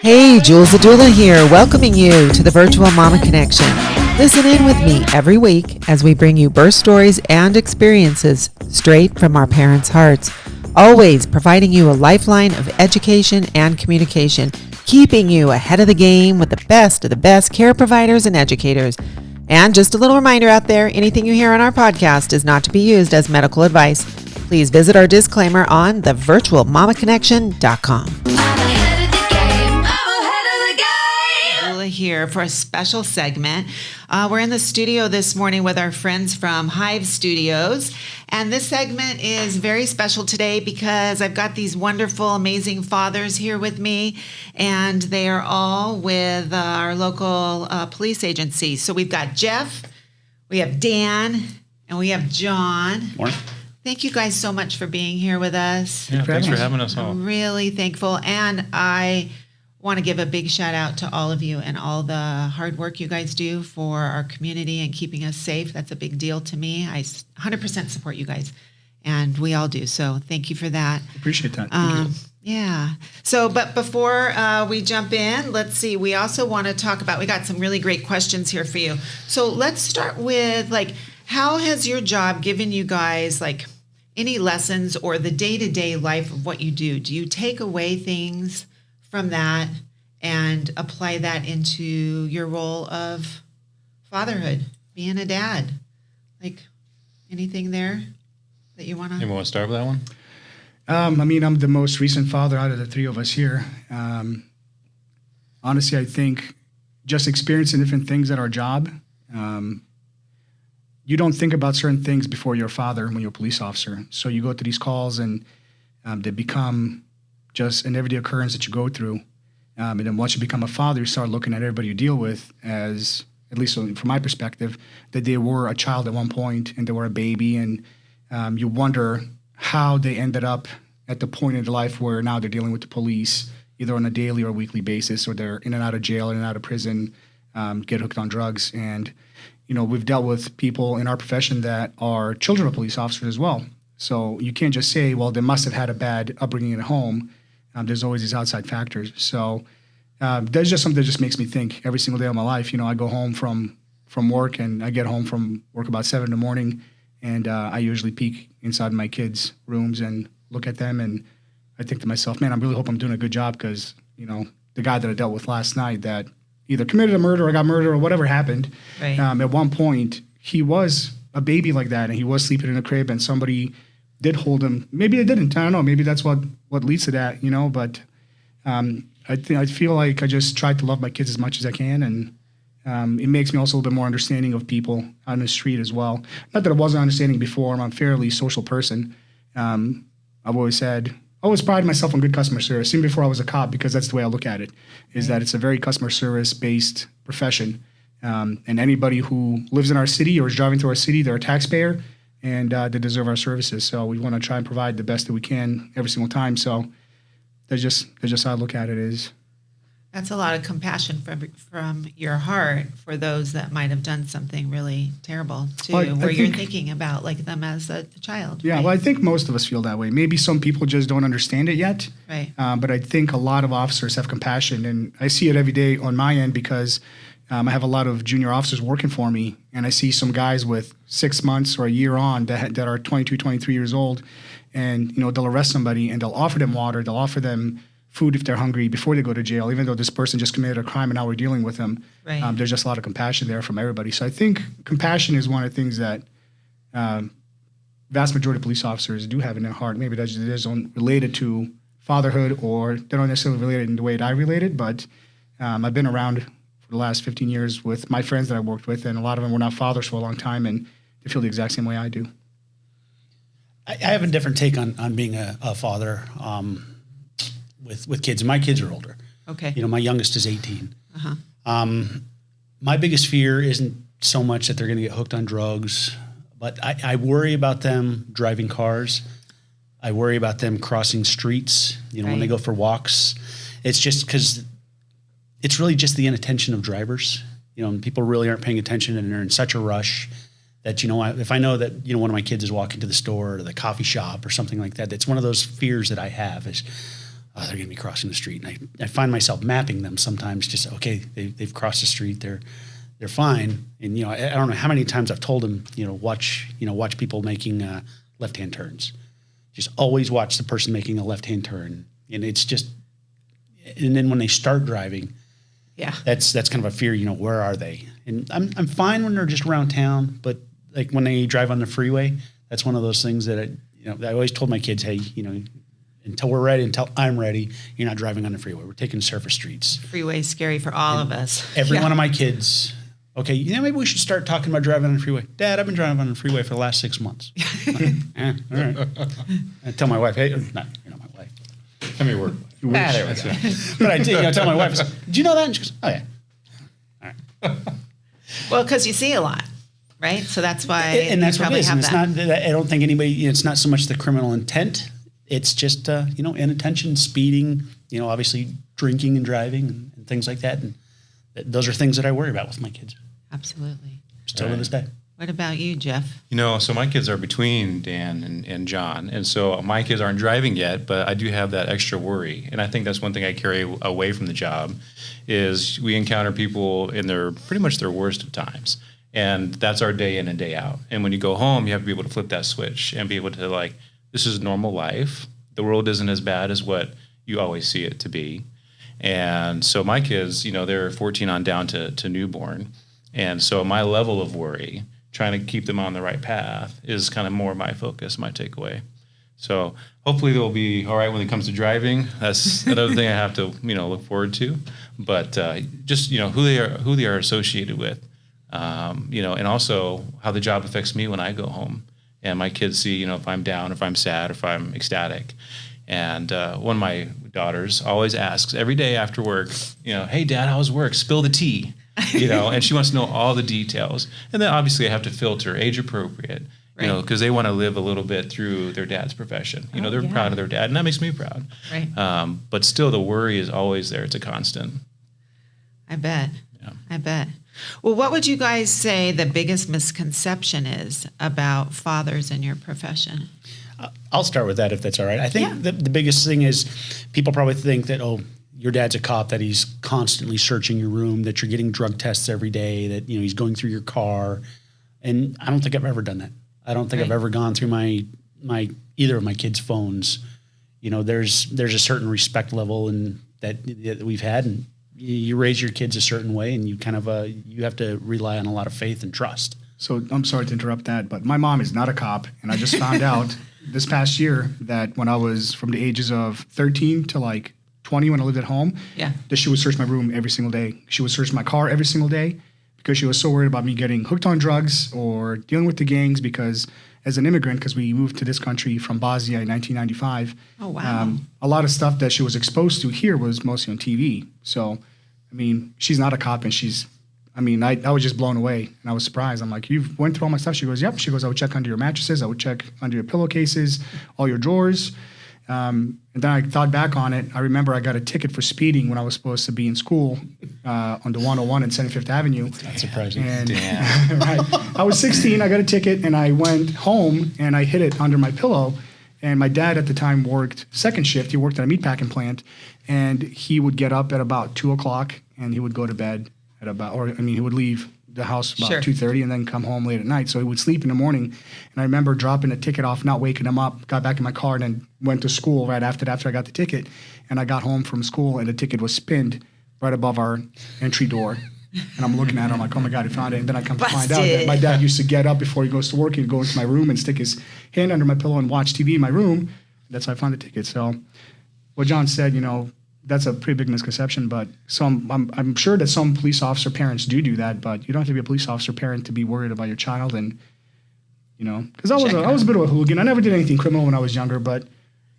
Hey, Jules the Doula here, welcoming you to the Virtual Mama Connection. Listen in with me every week as we bring you birth stories and experiences straight from our parents' hearts, always providing you a lifeline of education and communication, keeping you ahead of the game with the best of the best care providers and educators. And just a little reminder out there, anything you hear on our podcast is not to be used as medical advice. Please visit our disclaimer on thevirtualmamaconnection.com. Here for a special segment. We're in the studio this morning with our friends from Hive Studios, and this segment is very special today because I've got these wonderful, amazing fathers here with me, and they are all with our local police agency. So we've got Jeff, we have Dan, and we have John. Morning. Thank you guys so much for being here with us. Yeah, thanks for having us all. I'm really thankful, and I want to give a big shout out to all of you and all the hard work you guys do for our community and keeping us safe. That's a big deal to me. I 100% support you guys, and we all do. So thank you for that. Appreciate that. Thank you. Yeah. So, but before we jump in, let's see. We also want to talk about, we got some really great questions here for you. So let's start with, how has your job given you guys, any lessons or the day-to-day life of what you do? Do you take away things from that and apply that into your role of fatherhood, being a dad? Anything there that you want to? You want to start with that one? I'm the most recent father out of the three of us here. Honestly, I think just experiencing different things at our job, you don't think about certain things before you're a father when you're a police officer. So you go to these calls and they become just an everyday occurrence that you go through. And then once you become a father, you start looking at everybody you deal with as, at least from my perspective, that they were a child at one point and they were a baby. And you wonder how they ended up at the point in their life where now they're dealing with the police, either on a daily or weekly basis, or they're in and out of jail, in and out of prison, get hooked on drugs. And, we've dealt with people in our profession that are children of police officers as well. So you can't just say, well, they must have had a bad upbringing at home. There's always these outside factors. So there's just something that just makes me think every single day of my life. I go home from work, and I get home from work about 7 in the morning, and I usually peek inside my kids' rooms and look at them, and I think to myself, man, I really hope I'm doing a good job because, the guy that I dealt with last night that either committed a murder or got murdered or whatever happened, right. At one point, he was a baby like that, and he was sleeping in a crib, and somebody did hold him. Maybe they didn't. I don't know. Maybe that's what leads to that, But I feel like I just try to love my kids as much as I can, and it makes me also a little bit more understanding of people on the street as well. Not that I wasn't understanding before. I'm a fairly social person. I've always prided myself on good customer service, even before I was a cop, because that's the way I look at it, is that it's a very customer service-based profession. And anybody who lives in our city or is driving through our city, they're a taxpayer, and they deserve our services. So we want to try and provide the best that we can every single time. So that's just how I look at it is. That's a lot of compassion from your heart for those that might have done something really terrible too, where you're thinking about them as a child. Yeah, right? Well, I think most of us feel that way. Maybe some people just don't understand it yet. Right. But I think a lot of officers have compassion, and I see it every day on my end because I have a lot of junior officers working for me, and I see some guys with 6 months or a year on that are 22, 23 years old, and they'll arrest somebody and they'll offer them water, they'll offer them food if they're hungry before they go to jail, even though this person just committed a crime and now we're dealing with them. Right. There's just a lot of compassion there from everybody. So I think compassion is one of the things that vast majority of police officers do have in their heart. Maybe that's related to fatherhood, or they're not necessarily related in the way that I related, but I've been around for the last 15 years with my friends that I worked with, and a lot of them were not fathers for a long time, and they feel the exact same way I do. I have a different take on being a father with kids. My kids are older. Okay. My youngest is 18. Uh-huh. My biggest fear isn't so much that they're going to get hooked on drugs, but I worry about them driving cars. I worry about them crossing streets, when they go for walks. It's just because it's really just the inattention of drivers. And people really aren't paying attention, and they're in such a rush that, if I know that, one of my kids is walking to the store or the coffee shop or something like that, it's one of those fears that I have is oh, they're going to be crossing the street. And I find myself mapping them sometimes. Just okay, they've crossed the street. They're fine. And I don't know how many times I've told them, watch people making left-hand turns. Just always watch the person making a left-hand turn. And it's just, and then when they start driving, that's kind of a fear. Where are they? And I'm fine when they're just around town, but like when they drive on the freeway, that's one of those things that I always told my kids, hey, until we're ready, until I'm ready, you're not driving on the freeway. We're taking surface streets. Freeway's scary for all of us. Every one of my kids. Okay, maybe we should start talking about driving on the freeway. Dad, I've been driving on the freeway for the last 6 months. All right. I tell my wife, hey, you're not my wife. Tell me your work. There we go. But I did, tell my wife, I said, did you know that? And she goes, oh, yeah. All right. Well, because you see a lot, right? So that's why and that's what it is. And it's that. not, I don't think anybody, it's not so much the criminal intent. It's just, inattention, speeding, obviously drinking and driving and things like that. And those are things that I worry about with my kids. Absolutely. Still to this day. What about you, Jeff? So my kids are between Dan and John. And so my kids aren't driving yet, but I do have that extra worry. And I think that's one thing I carry away from the job is we encounter people in pretty much their worst of times. And that's our day in and day out. And when you go home, you have to be able to flip that switch and be able to this is normal life. The world isn't as bad as what you always see it to be. And so my kids, they're 14 on down to newborn. And so my level of worry, trying to keep them on the right path, is kind of more my focus, my takeaway. So hopefully they'll be all right when it comes to driving. That's another thing I have to, look forward to. But just, who they are associated with, and also how the job affects me when I go home. And my kids see, if I'm down, if I'm sad, if I'm ecstatic. And one of my daughters always asks every day after work, hey, Dad, how's work? Spill the tea, and she wants to know all the details. And then obviously I have to filter age appropriate, because they want to live a little bit through their dad's profession. They're proud of their dad, and that makes me proud. Right. But still, the worry is always there. It's a constant. I bet. Yeah. I bet. Well, what would you guys say the biggest misconception is about fathers in your profession? I'll start with that if that's all right. I think the biggest thing is people probably think that, oh, your dad's a cop, that he's constantly searching your room, that you're getting drug tests every day, that he's going through your car. And I don't think I've ever done that. I don't think I've ever gone through my either of my kids' phones. There's a certain respect level that we've had, and you raise your kids a certain way, and you kind of you have to rely on a lot of faith and trust. So I'm sorry to interrupt that, but my mom is not a cop, and I just found out this past year that when I was from the ages of 13 to 20 when I lived at home, that she would search my room every single day. She would search my car every single day because she was so worried about me getting hooked on drugs or dealing with the gangs, because as an immigrant, because we moved to this country from Bosnia in 1995, a lot of stuff that she was exposed to here was mostly on TV. So, she's not a cop, and I was just blown away, and I was surprised. I'm like, you've went through all my stuff? She goes, yep. She goes, I would check under your mattresses. I would check under your pillowcases, all your drawers. And then I thought back on it. I remember I got a ticket for speeding when I was supposed to be in school on the 101 and 75th Avenue. That's surprising. And, right. I was 16. I got a ticket, and I went home, and I hid it under my pillow. And my dad at the time worked second shift. He worked at a meatpacking plant, and he would get up at about 2 o'clock, and he would go to bed at he would leave the house about 2:30 and then come home late at night. So he would sleep in the morning. And I remember dropping a ticket off, not waking him up, got back in my car, and then went to school right after I got the ticket. And I got home from school, and the ticket was pinned right above our entry door. And I'm looking at it, I'm like, oh my God, I found it. And then I come to find out that my dad used to get up before he goes to work. He'd go into my room and stick his hand under my pillow and watch TV in my room. That's how I found the ticket. So what John said, that's a pretty big misconception, but I'm sure that some police officer parents do that, but you don't have to be a police officer parent to be worried about your child. And, because I was a bit of a hooligan. I never did anything criminal when I was younger, but,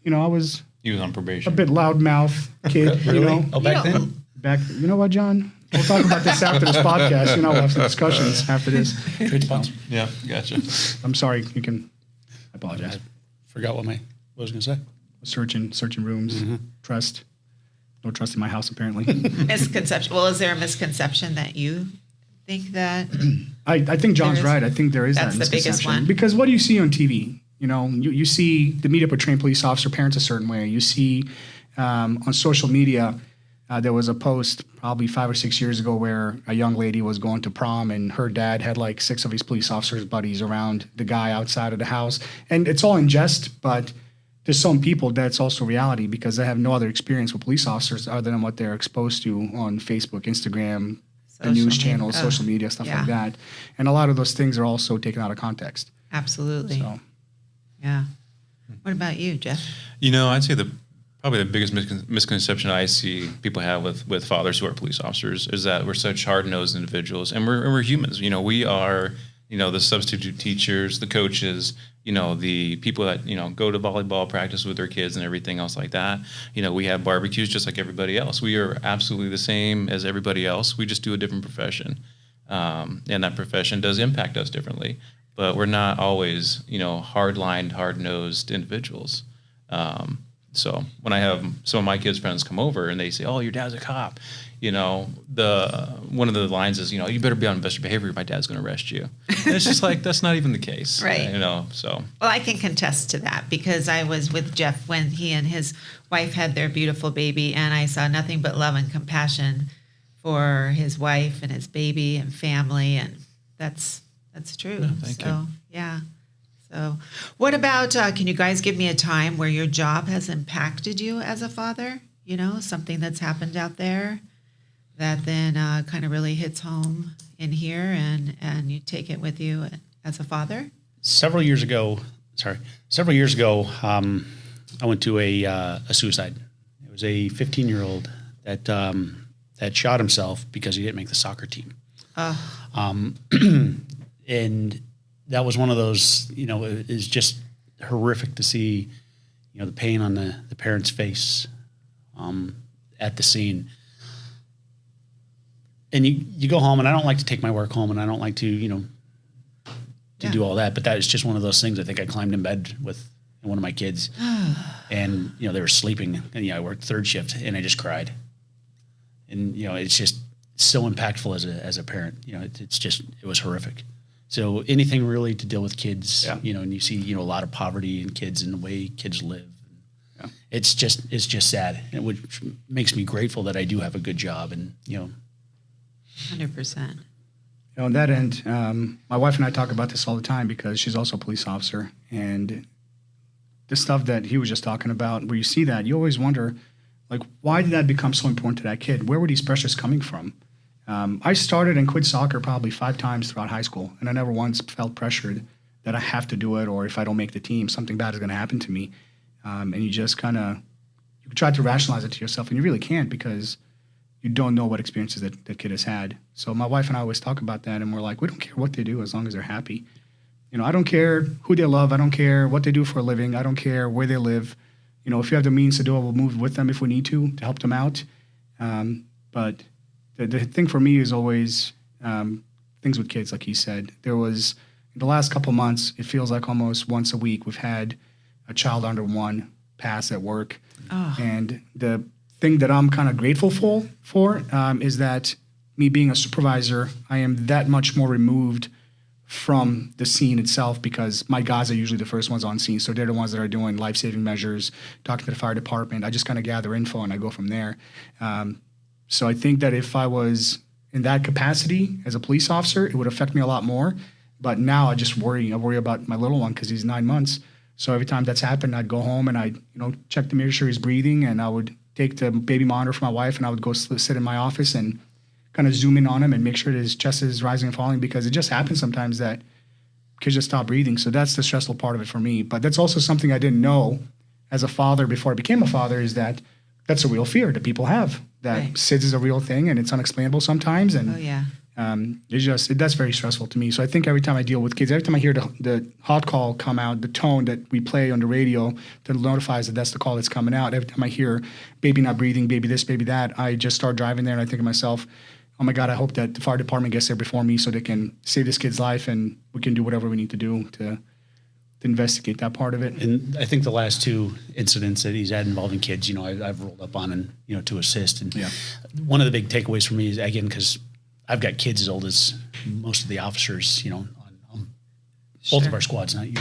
I was... He was on probation. A bit loudmouth kid, Really? Oh, back then? You know what, John? We'll talk about this after this podcast. We'll have some discussions after this. Trade sponsor. Yeah, gotcha. I'm sorry. You can... I apologize. I forgot what I was going to say. Searching rooms, trust. No trust in my house, apparently. Misconception. Well, is there a misconception that you think that? I think John's right. I think there is that misconception. That's the biggest one. Because what do you see on TV? You see the meet up with trained police officer parents a certain way. You see on social media, there was a post probably 5 or 6 years ago where a young lady was going to prom and her dad had like 6 of his police officers buddies around the guy outside of the house. And it's all in jest, but to some people that's also reality because they have no other experience with police officers other than what they're exposed to on Facebook, Instagram, the news channels, social media, stuff like that. And a lot of those things are also taken out of context. Absolutely. So. Yeah. What about you, Jeff? I'd say probably the biggest misconception I see people have with fathers who are police officers is that we're such hard-nosed individuals, and we're humans. We are, the substitute teachers, the coaches, the people that, go to volleyball practice with their kids and everything else like that. We have barbecues just like everybody else. We are absolutely the same as everybody else. We just do a different profession, and that profession does impact us differently. But we're not always, hard-lined, hard-nosed individuals. So when I have some of my kids' friends come over and they say, "Oh, your dad's a cop," one of the lines is, "You better be on best behavior. My dad's going to arrest you." And it's just like that's not even the case, right? So. Well, I can contest to that because I was with Jeff when he and his wife had their beautiful baby, and I saw nothing but love and compassion for his wife and his baby and family, and that's true. Yeah, thank you. Yeah. So what about, can you guys give me a time where your job has impacted you as a father? Something that's happened out there that then kind of really hits home in here and you take it with you as a father? Several years ago, I went to a suicide. It was a 15-year-old that shot himself because he didn't make the soccer team. And that was one of those, it is just horrific to see, the pain on the parent's face at the scene. And you go home, and I don't like to take my work home, and I don't like to, do all that. But that is just one of those things. I think I climbed in bed with one of my kids, and, they were sleeping. And, I worked third shift, and I just cried. And, it's just so impactful as a parent. It was horrific. So anything really to deal with kids, and you see, a lot of poverty in kids and the way kids live. Yeah. It's just sad, and which makes me grateful that I do have a good job, and 100%. On that end, my wife and I talk about this all the time because she's also a police officer, and the stuff that he was just talking about, where you see that, you always wonder, like, why did that become so important to that kid? Where were these pressures coming from? I started and quit soccer probably 5 times throughout high school, and I never once felt pressured that I have to do it, or if I don't make the team, something bad is going to happen to me. And you just you try to rationalize it to yourself, and you really can't because you don't know what experiences that kid has had. So my wife and I always talk about that, and we're like, we don't care what they do as long as they're happy. I don't care who they love. I don't care what they do for a living. I don't care where they live. If you have the means to do it, we'll move with them if we need to help them out. But the thing for me is always things with kids, like he said. There was, in the last couple months, it feels like almost once a week, we've had a child under 1 pass at work. Oh. And the thing that I'm kind of grateful for is that me being a supervisor, I am that much more removed from the scene itself because my guys are usually the first ones on scene. So they're the ones that are doing life-saving measures, talking to the fire department. I just kind of gather info and I go from there. So I think that if I was in that capacity as a police officer, it would affect me a lot more. But now I just worry. I worry about my little one because he's 9 months. So every time that's happened, I'd go home and I'd check to make sure he's breathing, and I would take the baby monitor from my wife and I would go sit in my office and kind of zoom in on him and make sure that his chest is rising and falling, because it just happens sometimes that kids just stop breathing. So that's the stressful part of it for me. But that's also something I didn't know as a father before I became a father, is that that's a real fear that people have, that right. SIDS is a real thing and it's unexplainable sometimes. And that's very stressful to me. So I think every time I deal with kids, every time I hear the hot call come out, the tone that we play on the radio that notifies that that's the call that's coming out, every time I hear baby not breathing, baby this, baby that, I just start driving there and I think to myself, oh my God, I hope that the fire department gets there before me so they can save this kid's life and we can do whatever we need to do to investigate that part of it. And I think the last 2 incidents that he's had involving kids, I've rolled up on and, to assist. And one of the big takeaways for me is, again, because I've got kids as old as most of the officers, on both of our squads, not you.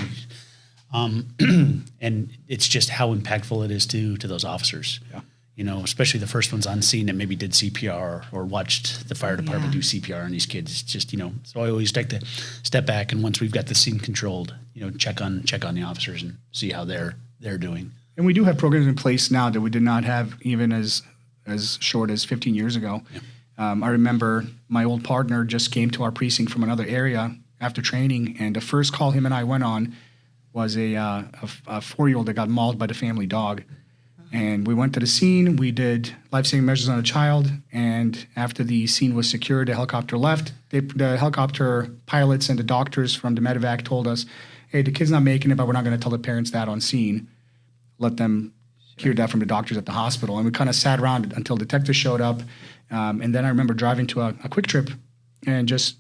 And it's just how impactful it is to those officers. Yeah. You know, especially the first ones on scene that maybe did CPR or watched the fire department do CPR on these kids. It's just, you know, so I always like to step back, and once we've got the scene controlled, you know, check on the officers and see how they're doing. And we do have programs in place now that we did not have even as short as 15 years ago. Yeah. I remember my old partner just came to our precinct from another area after training, and the first call him and I went on was a 4-year-old that got mauled by the family dog. And we went to the scene. We did life-saving measures on a child, and after the scene was secured, the helicopter left. The helicopter pilots and the doctors from the medevac told us, "Hey, the kid's not making it, but we're not going to tell the parents that on scene. Let them hear that from the doctors at the hospital." And we kind of sat around until detectives showed up. And then I remember driving to a quick trip and just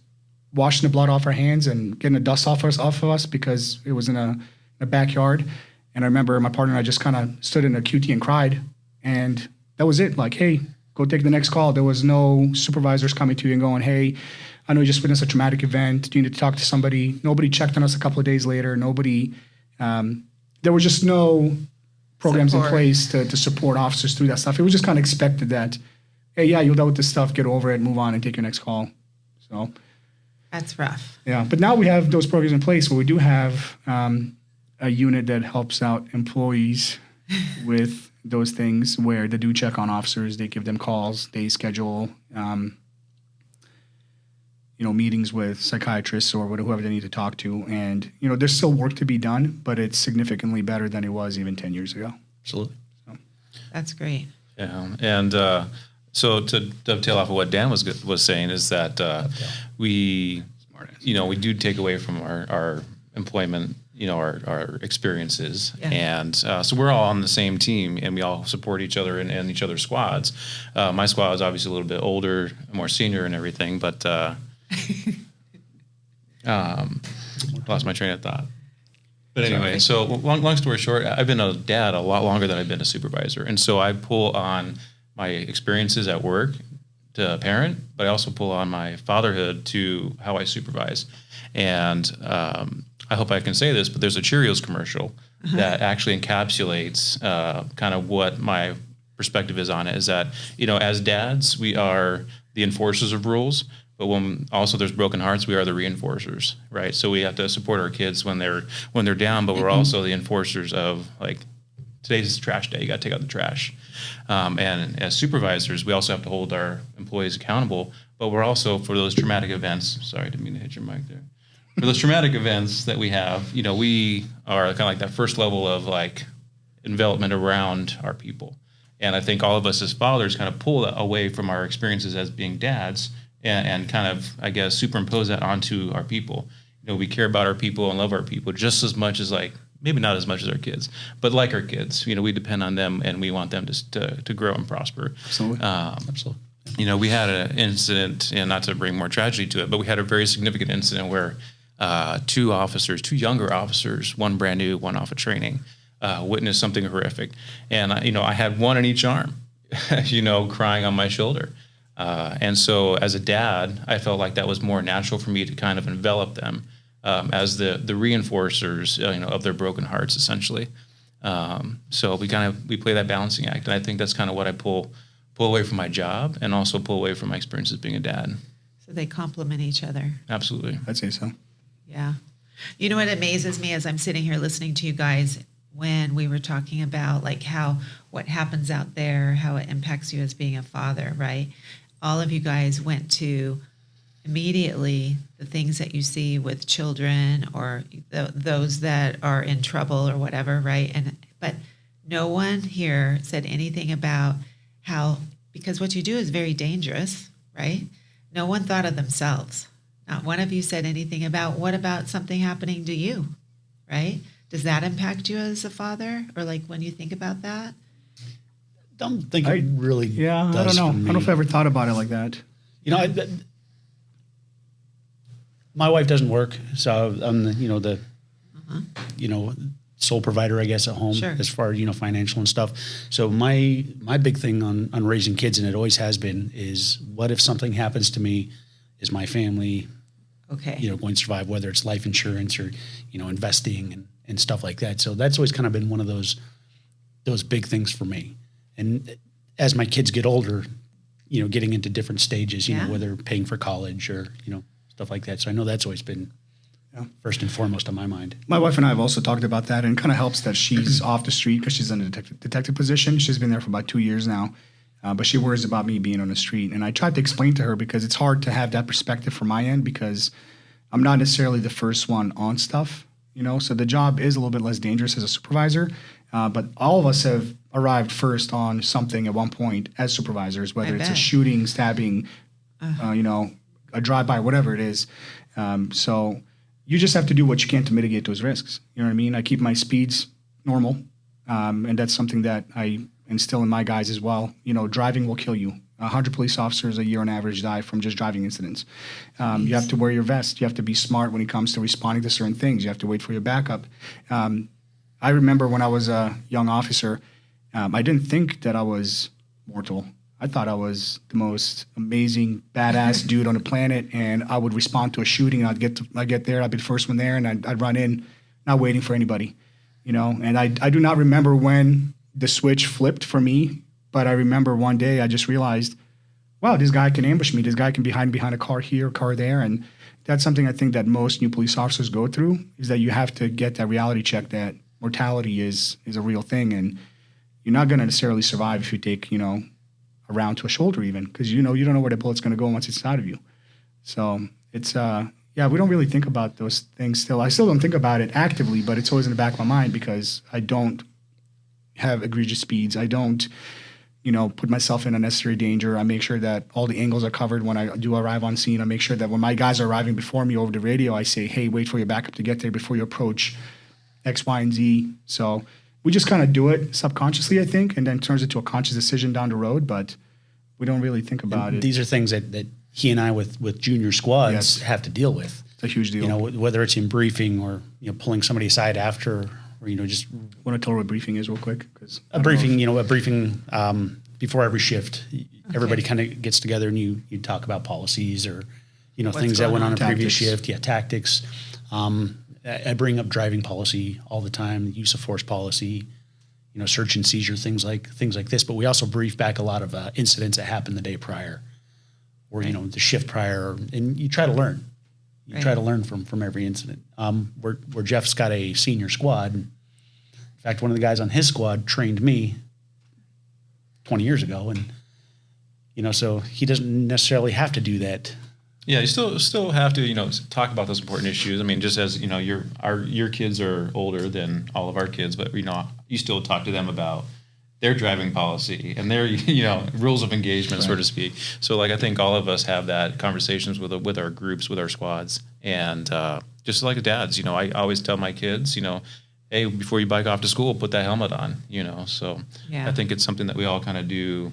washing the blood off our hands and getting the dust off of us because it was in a backyard. And I remember my partner and I just kind of stood in a QT and cried. And that was it. Like, hey, go take the next call. There was no supervisors coming to you and going, "Hey, I know you just witnessed a traumatic event. Do you need to talk to somebody?" Nobody checked on us a couple of days later. Nobody, there was just no programs in place to support officers through that stuff. It was just kind of expected that, hey, yeah, you'll deal with this stuff, get over it, move on, and take your next call. So That's rough. yeah, but now we have those programs in place where we do have a unit that helps out employees with those things where they do check on officers. They give them calls. They schedule, meetings with psychiatrists or whoever they need to talk to. And, there's still work to be done, but it's significantly better than it was even 10 years ago. Absolutely. That's great. Yeah, and so to dovetail off of what Dan was saying is that we do take away from our employment, our experiences, and so we're all on the same team, and we all support each other and each other's squads. My squad is obviously a little bit older, more senior, and everything, but lost my train of thought. But anyway, so long story short, I've been a dad a lot longer than I've been a supervisor, and so I pull on my experiences at work to parent, but I also pull on my fatherhood to how I supervise. And I hope I can say this, but there's a Cheerios commercial that actually encapsulates kind of what my perspective is on it. Is that as dads, we are the enforcers of rules, but when also there's broken hearts, we are the reinforcers, right? So we have to support our kids when they're down, but we're also the enforcers of, like, today's trash day. You got to take out the trash. And as supervisors, we also have to hold our employees accountable, but we're also, for those traumatic events, sorry, didn't mean to hit your mic there. For those traumatic events that we have, we are kind of like that first level of, like, envelopment around our people. And I think all of us as fathers kind of pull that away from our experiences as being dads and kind of, I guess, superimpose that onto our people. We care about our people and love our people just as much as, like, maybe not as much as our kids, but like our kids, we depend on them and we want them to grow and prosper. Absolutely. Absolutely. We had an incident, and not to bring more tragedy to it, but we had a very significant incident where two younger officers, one brand new, one off of training, witnessed something horrific. And, I had one in each arm, crying on my shoulder. And so as a dad, I felt like that was more natural for me to kind of envelop them as the reinforcers, of their broken hearts, essentially. So we play that balancing act, and I think that's kind of what I pull away from my job, and also pull away from my experience as being a dad. So they complement each other. Absolutely, I'd say so. Yeah. You know what amazes me as I'm sitting here listening to you guys when we were talking about, like, what happens out there, how it impacts you as being a father, right? All of you guys went to immediately the things that you see with children or those that are in trouble or whatever, right? But no one here said anything about how, because what you do is very dangerous, right? No one thought of themselves. Not one of you said anything about, what about something happening to you, right? Does that impact you as a father, or, like, when you think about that? Don't think it really does. I don't know. I don't know if I ever thought about it like that. My wife doesn't work, so I'm the sole provider, I guess, at home, as far as financial and stuff. So my big thing on raising kids, and it always has been, is what if something happens to me? Is my family going to survive? Whether it's life insurance or investing and stuff like that. So that's always kind of been one of those big things for me. And as my kids get older, getting into different stages, you know, whether paying for college or, stuff like that. So I know that's always been first and foremost on my mind. My wife and I have also talked about that, and it kind of helps that she's off the street because she's in a detective position. She's been there for about 2 years now, but she worries about me being on the street. And I tried to explain to her because it's hard to have that perspective from my end because I'm not necessarily the first one on stuff, so the job is a little bit less dangerous as a supervisor, but all of us have arrived first on something at one point as supervisors, whether it's a shooting, stabbing, a drive-by, whatever it is. So you just have to do what you can to mitigate those risks. You know what I mean? I keep my speeds normal, and that's something that I instill in my guys as well. Driving will kill you. 100 police officers a year on average die from just driving incidents. You have to wear your vest. You have to be smart when it comes to responding to certain things. You have to wait for your backup. I remember when I was a young officer, I didn't think that I was mortal. I thought I was the most amazing, badass dude on the planet, and I would respond to a shooting. I'd get there, I'd be the first one there, and I'd run in, not waiting for anybody, And I do not remember when the switch flipped for me, but I remember one day I just realized, wow, this guy can ambush me. This guy can be hiding behind a car here, a car there, and that's something I think that most new police officers go through, is that you have to get that reality check that mortality is a real thing, and you're not going to necessarily survive if you take, a round to a shoulder even, because you don't know where the bullet's going to go once it's inside of you. So it's we don't really think about those things still. I still don't think about it actively, but it's always in the back of my mind because I don't have egregious speeds. I don't put myself in unnecessary danger. I make sure that all the angles are covered when I do arrive on scene. I make sure that when my guys are arriving before me over the radio, I say, hey, wait for your backup to get there before you approach X, Y, and Z. So we just kind of do it subconsciously, I think, and then turns into a conscious decision down the road, but we don't really think about it. These are things that he and I with junior squads have to deal with. It's a huge deal. Whether it's in briefing or, pulling somebody aside after, or, just... Want to tell what a briefing is real quick? A briefing before every shift. Everybody kind of gets together and you talk about policies or, things that went on a previous shift. Yeah, tactics. I bring up driving policy all the time, use of force policy, search and seizure, things like this. But we also brief back a lot of incidents that happened the day prior, or the shift prior, and you try to learn. You try to learn from every incident. Where Jeff's got a senior squad. In fact, one of the guys on his squad trained me 20 years ago, and so he doesn't necessarily have to do that. Yeah, you still have to talk about those important issues. I mean, just as your kids are older than all of our kids, but you still talk to them about their driving policy and their rules of engagement, so to speak. So I think all of us have that conversations with our groups, with our squads, and just like dads, I always tell my kids, hey, before you bike off to school, put that helmet on. So I think it's something that we all kind of do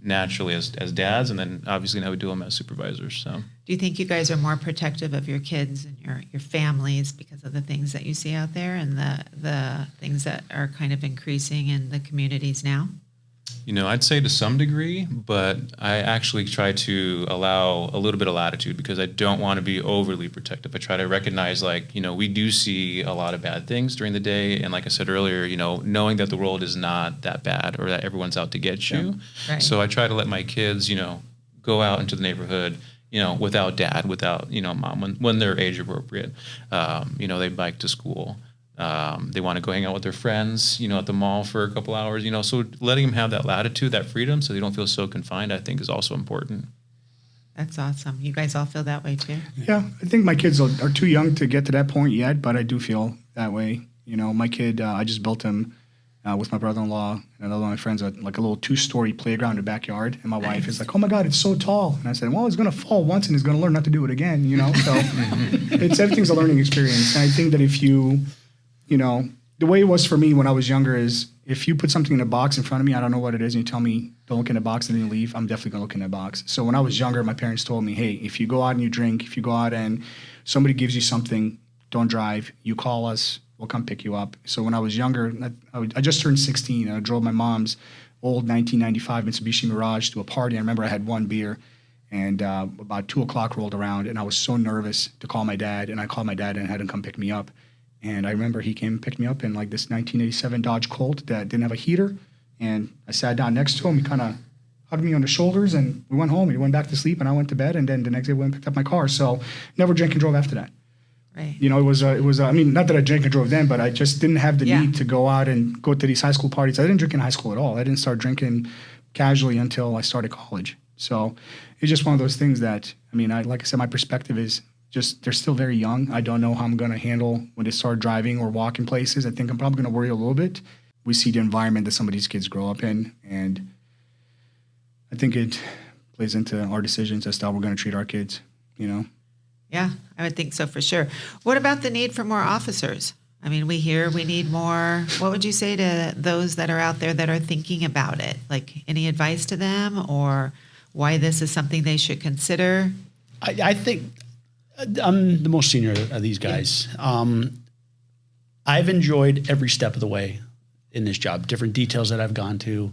naturally as dads, and then obviously now we do them as supervisors. So, do you think you guys are more protective of your kids and your families because of the things that you see out there and the things that are kind of increasing in the communities now? I'd say to some degree, but I actually try to allow a little bit of latitude because I don't want to be overly protective. I try to recognize, we do see a lot of bad things during the day. And like I said earlier, knowing that the world is not that bad or that everyone's out to get you. Yeah. Right. So I try to let my kids, go out into the neighborhood, without dad, without, mom, when they're age appropriate. They bike to school. They want to go hang out with their friends, at the mall for a couple hours, so letting them have that latitude, that freedom, so they don't feel so confined, I think is also important. That's awesome. You guys all feel that way too? Yeah, I think my kids are too young to get to that point yet, but I do feel that way. My kid, I just built him with my brother-in-law and another one of my friends, like a little 2-story playground in the backyard. And my wife is like, oh my God, it's so tall. And I said, well, it's going to fall once and he's going to learn not to do it again, So everything's a learning experience. And I think that if the way it was for me when I was younger is if you put something in a box in front of me, I don't know what it is, and you tell me, don't look in the box and then you leave, I'm definitely going to look in that box. So when I was younger, my parents told me, hey, if you go out and you drink, if you go out and somebody gives you something, don't drive. You call us, we'll come pick you up. So when I was younger, I just turned 16, and I drove my mom's old 1995 Mitsubishi Mirage to a party. I remember I had one beer, and about 2 o'clock rolled around, and I was so nervous to call my dad, and I called my dad and had him come pick me up. And I remember he came and picked me up in like this 1987 Dodge Colt that didn't have a heater. And I sat down next to him. He kind of hugged me on the shoulders, and we went home. He went back to sleep, and I went to bed. And then the next day, we went and picked up my car. So never drank and drove after that. Right. You know, it was. I mean, not that I drank and drove then, but I just didn't have the Yeah. need to go out and go to these high school parties. I didn't drink in high school at all. I didn't start drinking casually until I started college. So it's just one of those things that, I mean, like I said, my perspective is just they're still very young. I don't know how I'm going to handle when they start driving or walking places. I think I'm probably going to worry a little bit. We see the environment that some of these kids grow up in, and I think it plays into our decisions as to how we're going to treat our kids, you know? Yeah, I would think so for sure. What about the need for more officers? I mean, we hear we need more. What would you say to those that are out there that are thinking about it? Like, any advice to them, or why this is something they should consider? I think I'm the most senior of these guys. I've enjoyed every step of the way in this job, different details that I've gone to.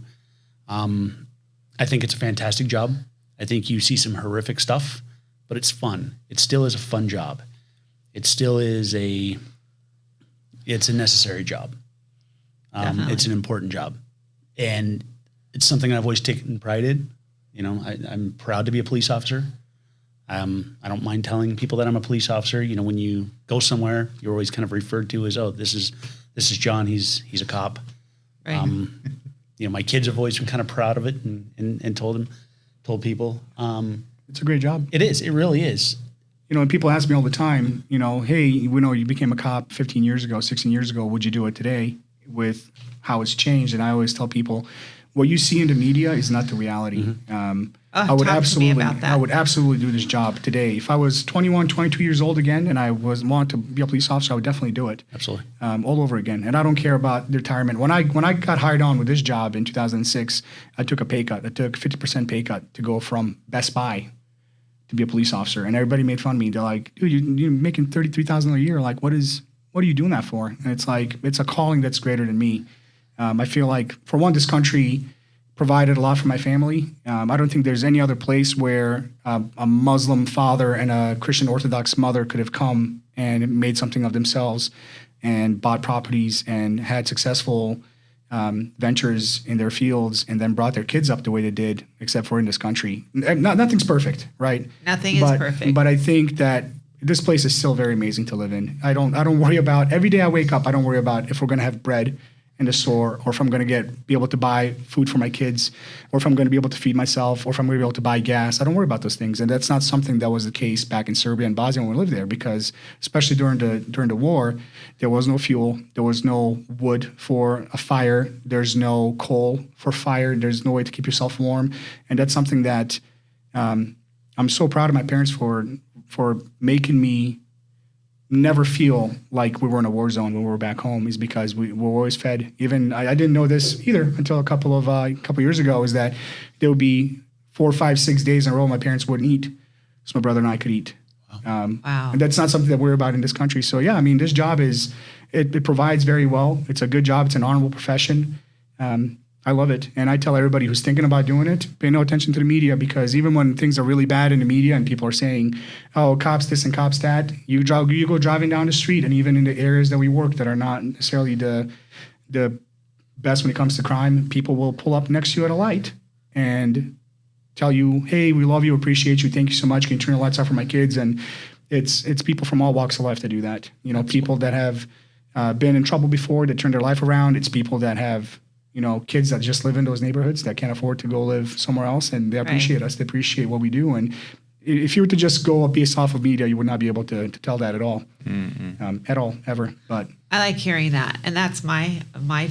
I think it's a fantastic job. I think you see some horrific stuff, but it's fun. It still is a fun job. It still is it's a necessary job. It's an important job. And it's something I've always taken pride in. You know, I'm proud to be a police officer. I don't mind telling people that I'm a police officer. You know, when you go somewhere, you're always kind of referred to as, oh, this is John. He's a cop. Right. You know, my kids have always been kind of proud of it and told people. It's a great job. It is. It really is. You know, and people ask me all the time, you know, hey, we know you became a cop 15 years ago, 16 years ago. Would you do it today with how it's changed? And I always tell people, what you see in the media is not the reality. I would talk to me about that. I would absolutely do this job today. If I was 21, 22 years old again and I wanted to be a police officer, I would definitely do it. Absolutely. All over again. And I don't care about the retirement. When I got hired on with this job in 2006, I took a pay cut. I took 50% pay cut to go from Best Buy to be a police officer. And everybody made fun of me. They're like, dude, you're making $33,000 a year. Like, what are you doing that for? And it's like, it's a calling that's greater than me. I feel like, for one, this country provided a lot for my family. I don't think there's any other place where a Muslim father and a Christian Orthodox mother could have come and made something of themselves and bought properties and had successful ventures in their fields and then brought their kids up the way they did, except for in this country. Nothing's perfect, right? Nothing is perfect. But I think that this place is still very amazing to live in. I don't worry about, every day I wake up, I don't worry about if we're going to have bread in the store, or if I'm going to be able to buy food for my kids, or if I'm going to be able to feed myself, or if I'm going to be able to buy gas. I don't worry about those things. And that's not something that was the case back in Serbia and Bosnia when we lived there, because especially during the war, there was no fuel, there was no wood for a fire, there's no coal for fire, there's no way to keep yourself warm. And that's something that I'm so proud of my parents for making me never feel like we were in a war zone when we were back home, is because we were always fed. Even I didn't know this either until a couple years ago, is that there would be 4, 5, 6 days in a row my parents wouldn't eat, so my brother and I could eat. Wow. And that's not something that we're about in this country. So yeah, I mean, this job it provides very well. It's a good job. It's an honorable profession. I love it. And I tell everybody who's thinking about doing it, pay no attention to the media, because even when things are really bad in the media and people are saying, oh, cops this and cops that, you go driving down the street, and even in the areas that we work that are not necessarily the best when it comes to crime, people will pull up next to you at a light and tell you, hey, we love you, appreciate you, thank you so much, can you turn the lights off for my kids? And it's people from all walks of life that do that. You know, people that have been in trouble before, that turn their life around. It's people that have, you know, kids that just live in those neighborhoods that can't afford to go live somewhere else, and they appreciate us. They appreciate what we do. And if you were to just go based off of media, you would not be able to tell that at all, at all, ever. But I like hearing that, and that's my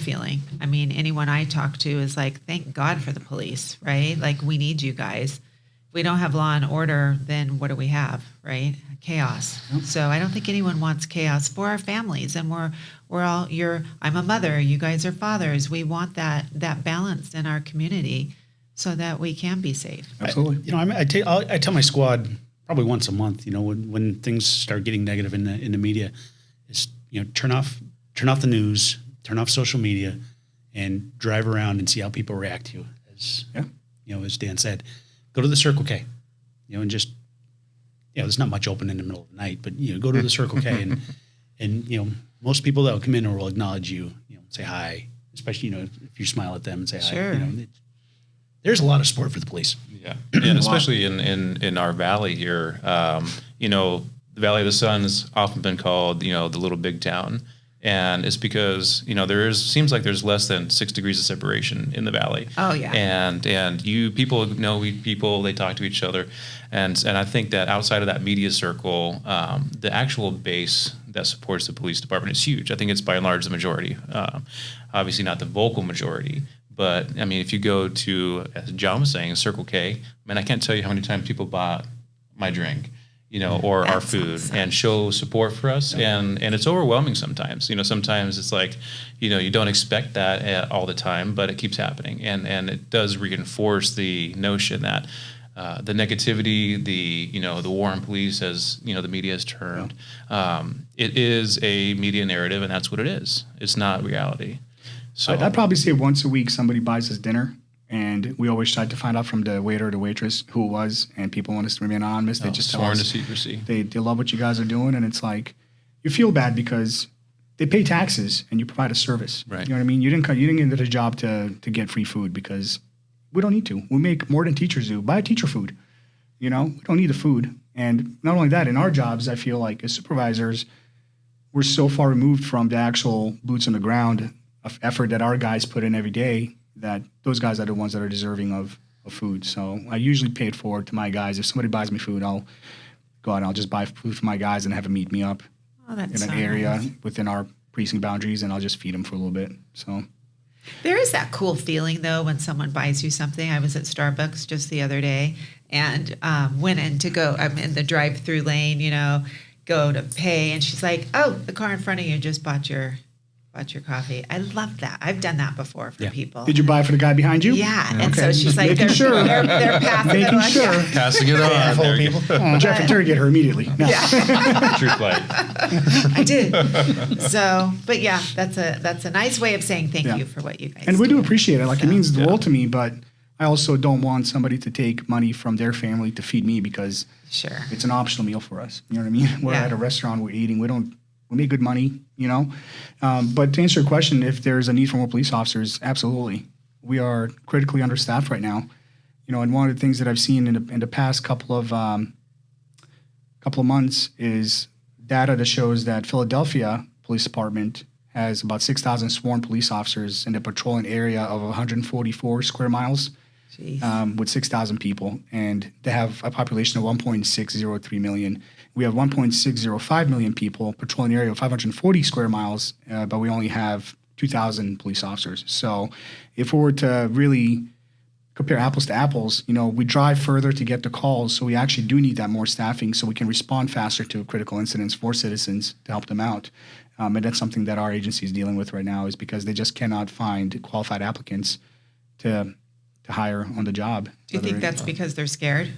feeling. I mean, anyone I talk to is like, thank God for the police, right? Like, we need you guys. If we don't have law and order, then what do we have, right? Chaos. Yep. So I don't think anyone wants chaos for our families, and we're all I'm a mother, you guys are fathers. We want that balance in our community so that we can be safe. Absolutely. I tell my squad probably once a month, you know, when things start getting negative in the media, is, you know, turn off the news, turn off social media, and drive around and see how people react to you. As Dan said, go to the Circle K, you know, and just, you know, there's not much open in the middle of the night, but, you know, go to the Circle K and you know, Most people that will come in will acknowledge you, say hi, especially, if you smile at them and say Sure. hi. There's a lot of support for the police. Yeah, and especially in our valley here, the Valley of the Sun has often been called, the little big town, and it's because seems like there's less than 6 degrees of separation in the valley. Oh yeah, and people know people, they talk to each other, and I think that outside of that media circle, the actual base that supports the police department is huge. I think it's by and large the majority. Obviously, not the vocal majority. But, I mean, if you go to, as John was saying, Circle K, man, I can't tell you how many times people bought my drink, or our food awesome. And show support for us. Yeah. And it's overwhelming sometimes. Sometimes it's like, you don't expect that all the time, but it keeps happening. And it does reinforce the notion that the negativity, the war on police, as, the media has termed, it is a media narrative, and that's what it is. It's not reality. So I'd probably say once a week somebody buys us dinner, and we always try to find out from the waiter or the waitress who it was, and people want us to remain anonymous. They just tell us sworn to secrecy. They love what you guys are doing, and it's like you feel bad because they pay taxes and you provide a service. Right. You know what I mean? You didn't get into the job to get free food because we don't need to. We make more than teachers do. Buy a teacher food. We don't need the food. And not only that, in our jobs, I feel like as supervisors, we're so far removed from the actual boots on the ground of effort that our guys put in every day, that those guys are the ones that are deserving of food. So I usually pay it forward to my guys. If somebody buys me food, I'll go out and I'll just buy food for my guys and have them meet me up in an area within our precinct boundaries, and I'll just feed them for a little bit. So there is that cool feeling though when someone buys you something. I was at Starbucks just the other day and went in to go. I'm in the drive-through lane, go to pay, and she's like, "Oh, the car in front of you just bought your coffee." I love that. I've done that before for people. Did you buy it for the guy behind you? Yeah. And so she's like, they're passing it on. Sure. Yeah. Passing it on. Full people. Jeff, interrogate her immediately. No. Yeah. True plight. I did. So, but yeah, that's a nice way of saying thank you for what you guys do. And we do appreciate it. Like, it means the world to me, but I also don't want somebody to take money from their family to feed me because it's an optional meal for us. You know what I mean? We're at a restaurant, we're eating, we make good money, But to answer your question, if there's a need for more police officers, absolutely. We are critically understaffed right now. And one of the things that I've seen in the past couple of months is data that shows that Philadelphia Police Department has about 6,000 sworn police officers in the patrolling area of 144 square miles with 6,000 people. And they have a population of 1.603 million. We have 1.605 million people, patrolling area of 540 square miles, but we only have 2,000 police officers. So if we were to really compare apples to apples, we drive further to get the calls, so we actually do need that more staffing so we can respond faster to critical incidents for citizens to help them out. And that's something that our agency is dealing with right now, is because they just cannot find qualified applicants to hire on the job. Do you think that's because they're scared?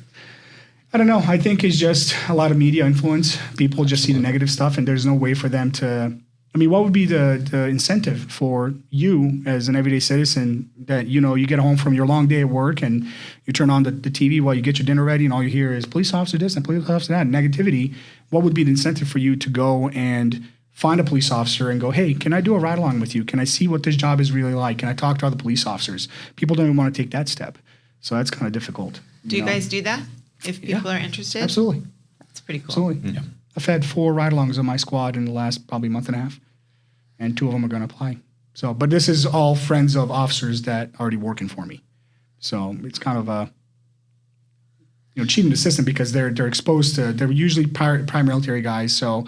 I don't know. I think it's just a lot of media influence. People just see the negative stuff, and there's no way for them to. I mean, what would be the incentive for you as an everyday citizen that, you get home from your long day at work and you turn on the TV while you get your dinner ready and all you hear is police officer this and police officer that, negativity. What would be the incentive for you to go and find a police officer and go, hey, can I do a ride along with you? Can I see what this job is really like? Can I talk to other police officers? People don't even want to take that step. So that's kind of difficult. Do you guys do that if people are interested? Absolutely. That's pretty cool. Absolutely. Yeah. I've had 4 ride-alongs on my squad in the last probably month and a half, and 2 of them are going to apply. So, but this is all friends of officers that are already working for me. So it's kind of a cheating the system because they're exposed to. They're usually prior military guys, so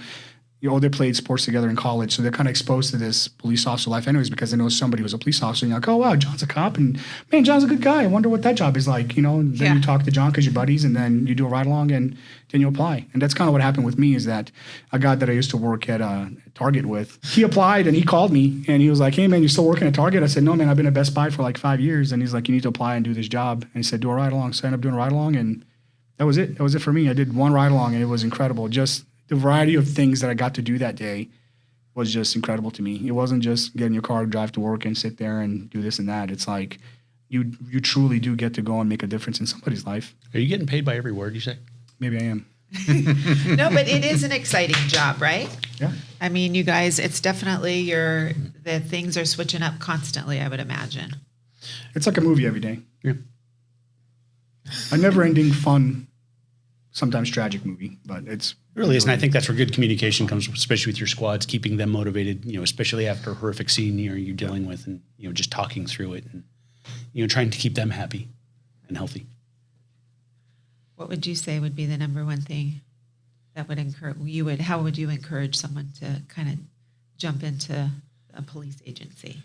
they played sports together in college, so they're kind of exposed to this police officer life anyways because they know somebody who's a police officer. And you're like, oh, wow, John's a cop, and man, John's a good guy. I wonder what that job is like, And then you talk to John because you're buddies, and then you do a ride-along, and then you apply. And that's kind of what happened with me is that a guy that I used to work at Target with, he applied, and he called me, and he was like, hey, man, you're still working at Target? I said, no, man, I've been at Best Buy for like 5 years. And he's like, you need to apply and do this job. And he said, do a ride-along. So I ended up doing a ride-along, and that was it. That was it for me. I did one ride-along, and it was incredible. Just the variety of things that I got to do that day was just incredible to me. It wasn't just get in your car, drive to work, and sit there and do this and that. It's like you truly do get to go and make a difference in somebody's life. Are you getting paid by every word you say? Maybe I am. No, but it is an exciting job, right? Yeah. I mean, you guys, it's definitely the things are switching up constantly, I would imagine. It's like a movie every day. Yeah. A never-ending, fun, sometimes tragic movie, but it's It really is, and I think that's where good communication comes, especially with your squads, keeping them motivated, especially after a horrific scene you're dealing with, and, just talking through it and, trying to keep them happy and healthy. What would you say would be the number one thing that would how would you encourage someone to kind of jump into a police agency?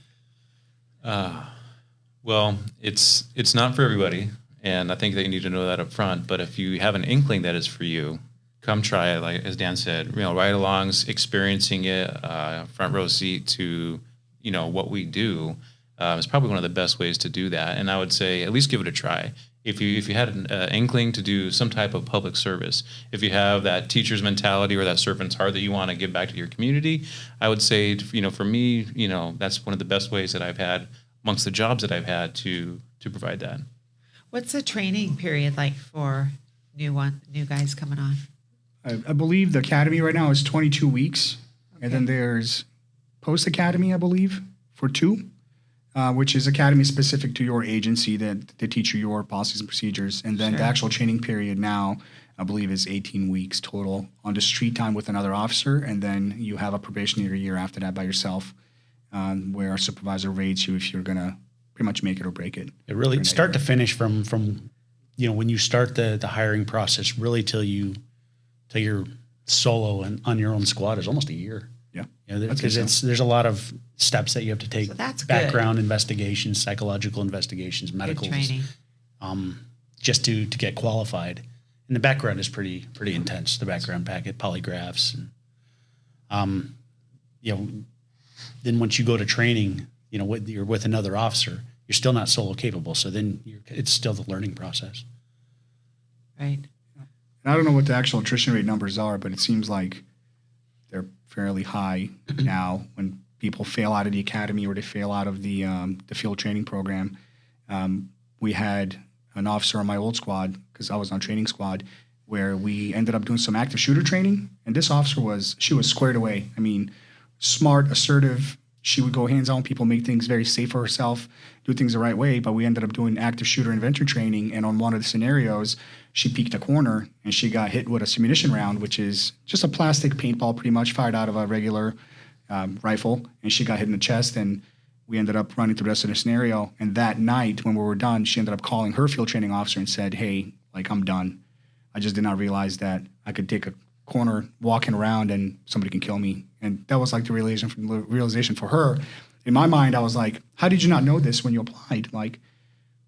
Well, it's not for everybody, and I think that you need to know that up front. But if you have an inkling that is for you, come try it. Like as Dan said, ride-alongs, experiencing it, front row seat to what we do is probably one of the best ways to do that. And I would say at least give it a try. If you had an inkling to do some type of public service, if you have that teacher's mentality or that servant's heart that you want to give back to your community, I would say, for me, that's one of the best ways that I've had amongst the jobs that I've had to provide that. What's the training period like for new guys coming on? I believe the academy right now is 22 weeks, and then there's post-academy, I believe, for 2. Which is academy specific to your agency that they teach you your policies and procedures. And then the actual training period now, I believe, is 18 weeks total on the street time with another officer. And then you have a probationary year after that by yourself, where our supervisor rates you if you're going to pretty much make it or break it. It really start to finish from when you start the hiring process, really till you're solo and on your own squad is almost a year. Yeah. Because there's a lot of steps that you have to take. So that's background investigations, psychological investigations, medicals, training. Just to get qualified. And the background is pretty intense. The background packet, polygraphs, and then once you go to training, you're with another officer. You're still not solo capable. So then it's still the learning process. Right. And I don't know what the actual attrition rate numbers are, but it seems like they're fairly high now when people fail out of the academy or they fail out of the field training program. We had an officer on my old squad, because I was on training squad, where we ended up doing some active shooter training. And this officer was squared away. I mean, smart, assertive. She would go hands on people, make things very safe for herself, do things the right way. But we ended up doing active shooter inventor training. And on one of the scenarios, she peeked a corner and she got hit with a submunition round, which is just a plastic paintball pretty much fired out of a regular rifle. And she got hit in the chest, and we ended up running through the rest of the scenario. And that night when we were done, she ended up calling her field training officer and said, "Hey, I'm done. I just did not realize that I could take a corner walking around and somebody can kill me." And that was the realization for her. In my mind, I was like, how did you not know this when you applied?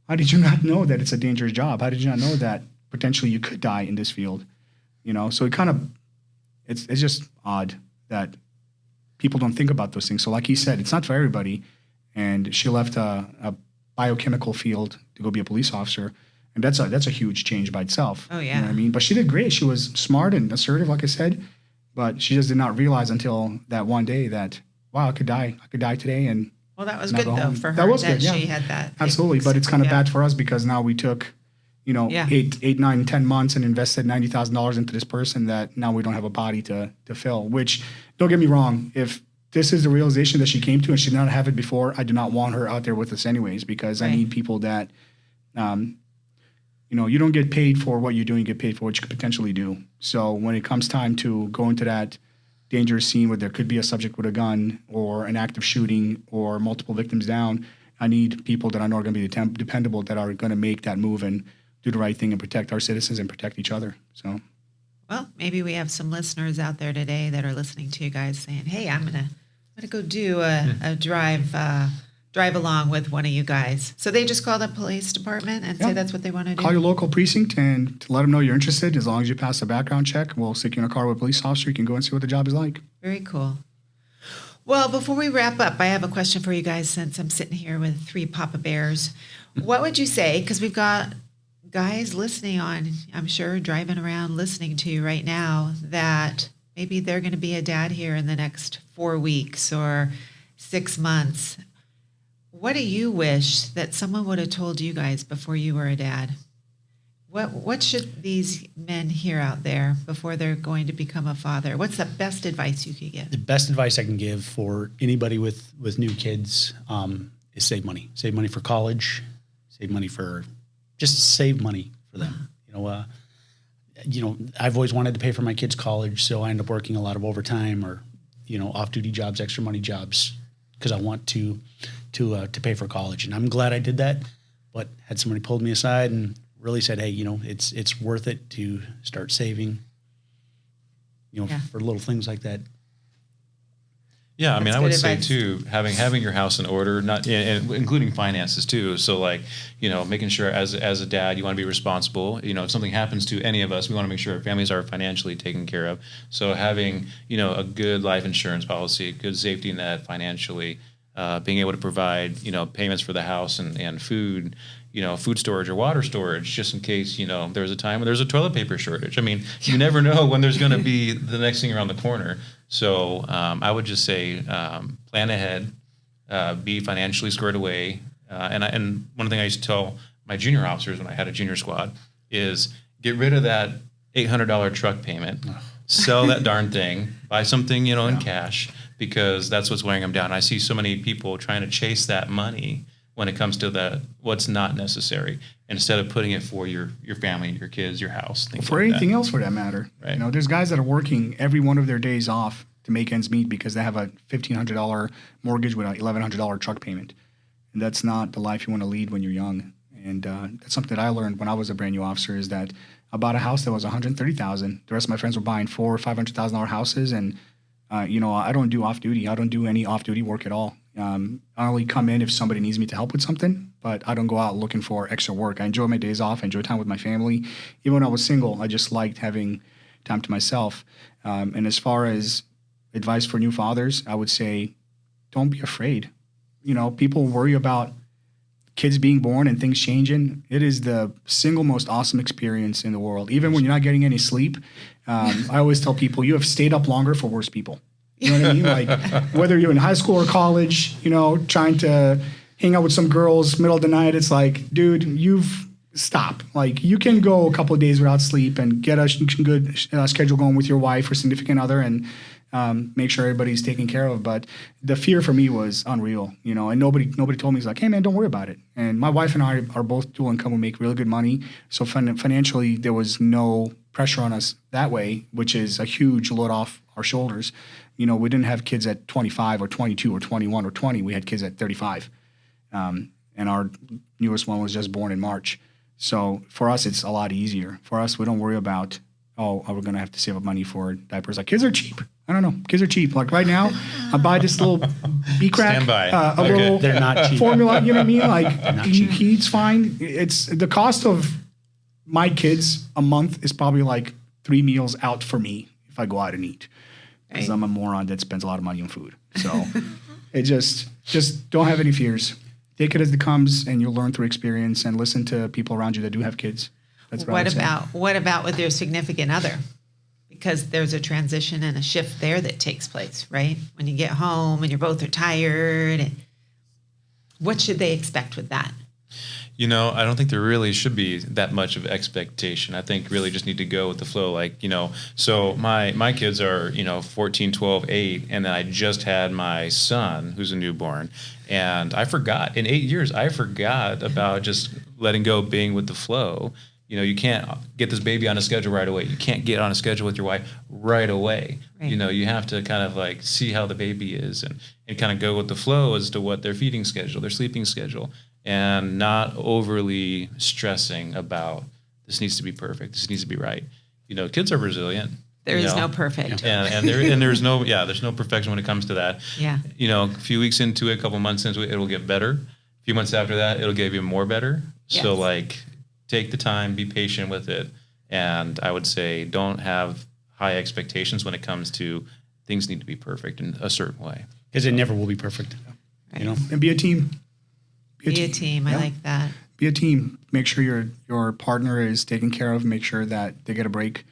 How did you not know that it's a dangerous job? How did you not know that potentially you could die in this field? So it it's just odd that people don't think about those things. So like he said, it's not for everybody. And she left a biochemical field to go be a police officer. And that's a huge change by itself. Oh, yeah. You know what I mean? But she did great. She was smart and assertive, like I said. But she just did not realize until that one day that, wow, I could die. I could die today. And well, that was good, though, for her. That was good, yeah. She had that. Absolutely. But it's kind of bad for us because now we took, 8, 9, 10 months and invested $90,000 into this person that now we don't have a body to fill. Which, don't get me wrong, if this is the realization that she came to and she did not have it before, I do not want her out there with us anyways, because I need people that, you don't get paid for what you're doing, you get paid for what you could potentially do. So when it comes time to go into that dangerous scene where there could be a subject with a gun or an active shooting or multiple victims down, I need people that I know are going to be dependable, that are going to make that move and do the right thing and protect our citizens and protect each other. So, well, maybe we have some listeners out there today that are listening to you guys saying, "Hey, I'm gonna go do a drive along with one of you guys." So they just call the police department and say that's what they want to do. Call your local precinct and to let them know you're interested. As long as you pass a background check, we'll stick you in a car with a police officer. You can go and see what the job is like. Very cool. Well, before we wrap up, I have a question for you guys since I'm sitting here with 3 Papa Bears. What would you say, because we've got guys listening on, I'm sure, driving around listening to you right now, that maybe they're going to be a dad here in the next 4 weeks or 6 months. What do you wish that someone would have told you guys before you were a dad? What should these men hear out there before they're going to become a father? What's the best advice you could give? The best advice I can give for anybody with new kids is save money. Save money for college. Save money for save money for them. I've always wanted to pay for my kids' college, so I end up working a lot of overtime or off-duty jobs, extra money jobs, because I want to pay for college. And I'm glad I did that, but had somebody pulled me aside and really said, hey, it's worth it to start saving, for little things like that. Yeah, I mean, That's I would good say advice. too, having your house in order, not and including finances too. So like, making sure as a dad, you want to be responsible. If something happens to any of us, we want to make sure our families are financially taken care of. So having a good life insurance policy, good safety net financially, being able to provide payments for the house and food. Food storage or water storage, just in case, there's a time when there's a toilet paper shortage. I mean, you never know when there's going to be the next thing around the corner. So I would just say plan ahead, be financially squared away. And one thing I used to tell my junior officers when I had a junior squad is get rid of that $800 truck payment, sell that darn thing, buy something, in cash, because that's what's weighing them down. I see so many people trying to chase that money when it comes to what's not necessary, instead of putting it for your family, your kids, your house, things For like anything that. else for that matter. Right. There's guys that are working every one of their days off to make ends meet because they have a $1,500 mortgage with an $1,100 truck payment. And that's not the life you want to lead when you're young. And that's something that I learned when I was a brand new officer, is that I bought a house that was $130,000. The rest of my friends were buying $400,000 or $500,000 houses. And, I don't do off duty. I don't do any off duty work at all. I only come in if somebody needs me to help with something, but I don't go out looking for extra work. I enjoy my days off. I enjoy time with my family. Even when I was single, I just liked having time to myself. And as far as advice for new fathers, I would say, don't be afraid. People worry about kids being born and things changing. It is the single most awesome experience in the world. Even when you're not getting any sleep, I always tell people, you have stayed up longer for worse people. You know what I mean? Like, whether you're in high school or college, trying to hang out with some girls middle of the night, it's like, dude, stop. Like, you can go a couple of days without sleep and get a good schedule going with your wife or significant other and make sure everybody's taken care of. But the fear for me was unreal, and nobody told me, it's like, hey man, don't worry about it. And my wife and I are both dual income. We make really good money. So financially, there was no pressure on us that way, which is a huge load off our shoulders. We didn't have kids at 25 or 22 or 21 or 20. We had kids at 35. And our newest one was just born in March. So for us, it's a lot easier. For us, we don't worry about, are we going to have to save up money for diapers? Like, kids are cheap. I don't know. Kids are cheap. Like right now, I buy this little B-crack, Stand by. a Okay. little They're not cheap. formula. You know what I mean? Like, not cheap. he eats fine. It's the cost of my kids a month is probably like 3 meals out for me if I go out and eat, because Right. I'm a moron that spends a lot of money on food. So it just don't have any fears. Take it as it comes, and you'll learn through experience, and listen to people around you that do have kids. That's what I would say. What about with your significant other? Because there's a transition and a shift there that takes place, right? When you get home and you're both are tired, and what should they expect with that? I don't think there really should be that much of expectation. I think really just need to go with the flow. Like, so my kids are, 14, 12, 8, and then I just had my son who's a newborn. And I forgot, in 8 years, I forgot about just letting go, being with the flow. You can't get this baby on a schedule right away. You can't get on a schedule with your wife right away. Right. You have to kind of like see how the baby is and kind of go with the flow as to what their feeding schedule, their sleeping schedule, and not overly stressing about this needs to be perfect, this needs to be right. Kids are resilient. There is no perfect. And there's no perfection when it comes to that. Yeah. A few weeks into it, a couple months into it, it'll get better. A few months after that, it'll get even more better. So Yes. like, take the time, be patient with it. And I would say don't have high expectations when it comes to things need to be perfect in a certain way. Because it never will be perfect. Right. And be a team. Be a team. I Yeah. like that. Be a team. Make sure your partner is taken care of. Make sure that they get a break.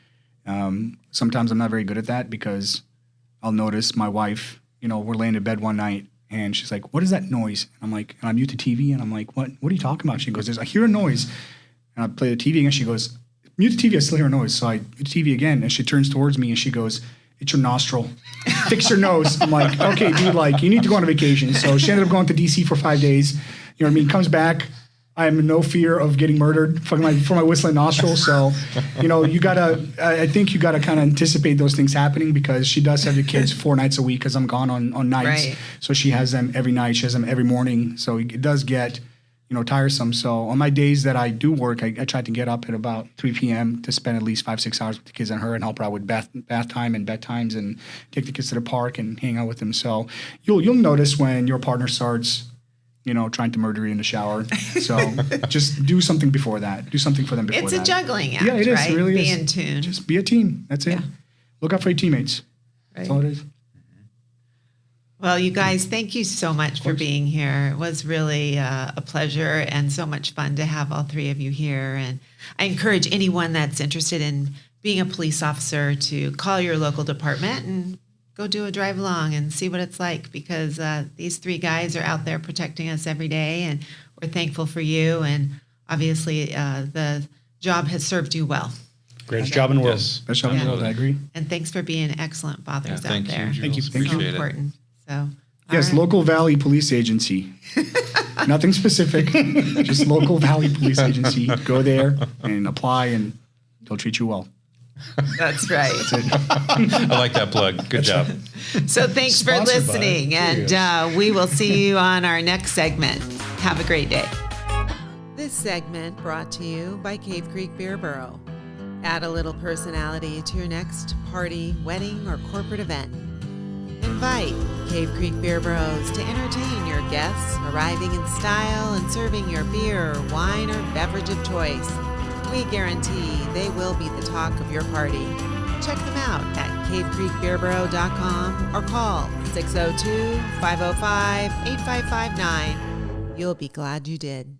Sometimes I'm not very good at that, because I'll notice my wife, we're laying in bed one night and she's like, what is that noise? And I'm like, and I'm mute to TV, and I'm like, what are you talking about? She goes, I hear a noise. And I play the TV and she goes, mute the TV. I still hear a noise. So I mute the TV again and she turns towards me and she goes, it's your nostril. Fix your nose. I'm like, okay, dude, like you need to go on a vacation. So she ended up going to DC for 5 days. You know what I mean? Comes back. I am in no fear of getting murdered for my whistling nostril. So, you know, I think you gotta kind of anticipate those things happening because she does have the kids 4 nights a week because I'm gone on nights. Right. So she has them every night. She has them every morning. So it does get, you know, tiresome. So on my days that I do work, I try to get up at about 3 p.m. to spend at least 5-6 hours with the kids and her and help her out with bath time and bedtimes and take the kids to the park and hang out with them. So you'll notice when your partner starts, you know, trying to murder you in the shower. So just do something before that. Do something for them before that. It's a juggling act, yeah, it is. right? It really be is. in tune. Just be a team. That's it. Yeah. Look out for your teammates. That's all it is. Well, you guys, thank you so much for being here. It was really a pleasure and so much fun to have all 3 of you here. And I encourage anyone that's interested in being a police officer to call your local department and go do a drive along and see what it's like because these 3 guys are out there protecting us every day and we're thankful for you. And obviously the job has served you well. Greatest job in the world. Yes. Best job in the world. I agree. And thanks for being excellent fathers out Thank there. you. Thank you. Jules. Thank you. So Appreciate it. important. So, Yes, all right. local Valley Police Agency. Nothing specific, just local Valley Police Agency. Go there and apply and they'll treat you well. That's right. I like that plug. Good job. So thanks for Sponsored by listening, and we will see you on our next segment. Have a great day. This segment brought to you by Cave Creek Beer Borough. Add a little personality to your next party, wedding, or corporate event. Invite Cave Creek Beer Bros to entertain your guests, arriving in style and serving your beer, wine, or beverage of choice. We guarantee they will be the talk of your party. Check them out at cavecreekbeerborough.com or call 602-505-8559. You'll be glad you did.